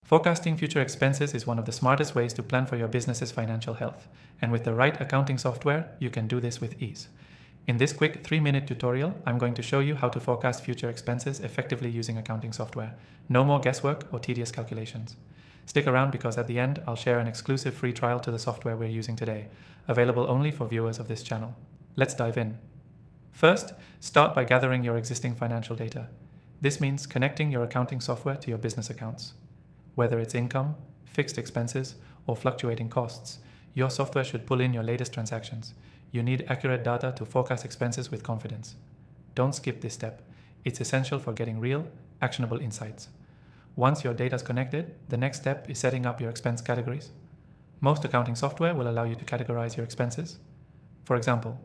Forecasting future expenses is one of the smartest ways to plan for your business's financial health, and with the right accounting software, you can do this with ease. In this quick 3-minute tutorial, I'm going to show you how to forecast future expenses effectively using accounting software. No more guesswork or tedious calculations. Stick around because at the end, I'll share an exclusive free trial to the software we're using today, available only for viewers of this channel. Let's dive in. First, start by gathering your existing financial data. This means connecting your accounting software to your business accounts. Whether it's income, fixed expenses, or fluctuating costs, your software should pull in your latest transactions. You need accurate data to forecast expenses with confidence. Don't skip this step. It's essential for getting real, actionable insights. Once your data is connected, the next step is setting up your expense categories. Most accounting software will allow you to categorize your expenses. For example,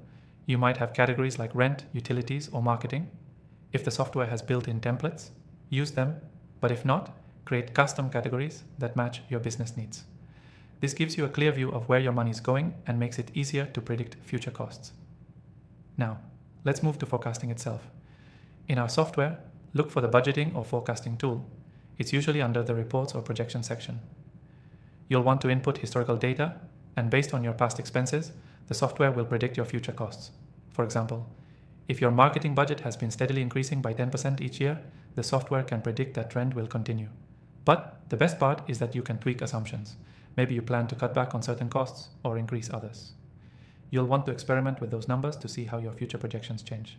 you might have categories like rent, utilities, or marketing. If the software has built-in templates, use them, but if not, create custom categories that match your business needs. This gives you a clear view of where your money is going and makes it easier to predict future costs. Now, let's move to forecasting itself. In our software, look for the budgeting or forecasting tool. It's usually under the reports or projection section. You'll want to input historical data, and based on your past expenses, the software will predict your future costs. For example, if your marketing budget has been steadily increasing by 10% each year, the software can predict that trend will continue. But the best part is that you can tweak assumptions. Maybe you plan to cut back on certain costs or increase others. You'll want to experiment with those numbers to see how your future projections change.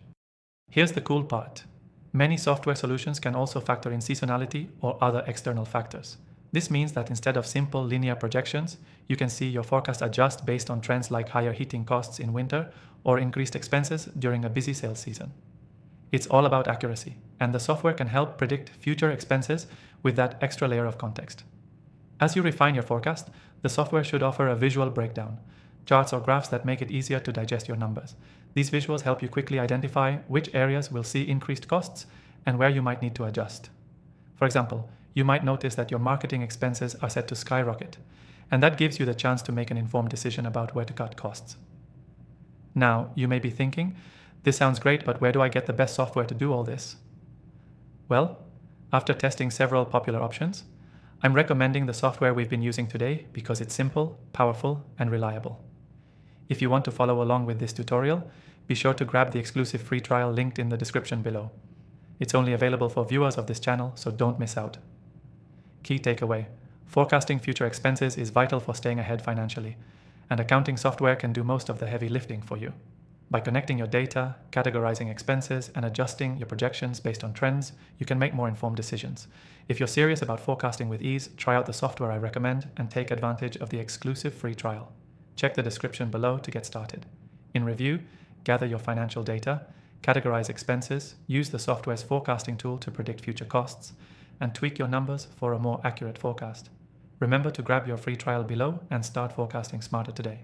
Here's the cool part. Many software solutions can also factor in seasonality or other external factors. This means that instead of simple linear projections, you can see your forecast adjust based on trends like higher heating costs in winter or increased expenses during a busy sales season. It's all about accuracy, and the software can help predict future expenses with that extra layer of context. As you refine your forecast, the software should offer a visual breakdown, charts or graphs that make it easier to digest your numbers. These visuals help you quickly identify which areas will see increased costs and where you might need to adjust. For example, you might notice that your marketing expenses are set to skyrocket, and that gives you the chance to make an informed decision about where to cut costs. Now, you may be thinking, this sounds great, but where do I get the best software to do all this? Well, after testing several popular options, I'm recommending the software we've been using today because it's simple, powerful, and reliable. If you want to follow along with this tutorial, be sure to grab the exclusive free trial linked in the description below. It's only available for viewers of this channel, so don't miss out. Key takeaway: forecasting future expenses is vital for staying ahead financially, and accounting software can do most of the heavy lifting for you. By connecting your data, categorizing expenses, and adjusting your projections based on trends, you can make more informed decisions. If you're serious about forecasting with ease, try out the software I recommend and take advantage of the exclusive free trial. Check the description below to get started. In review, gather your financial data, categorize expenses, use the software's forecasting tool to predict future costs, and tweak your numbers for a more accurate forecast. Remember to grab your free trial below and start forecasting smarter today.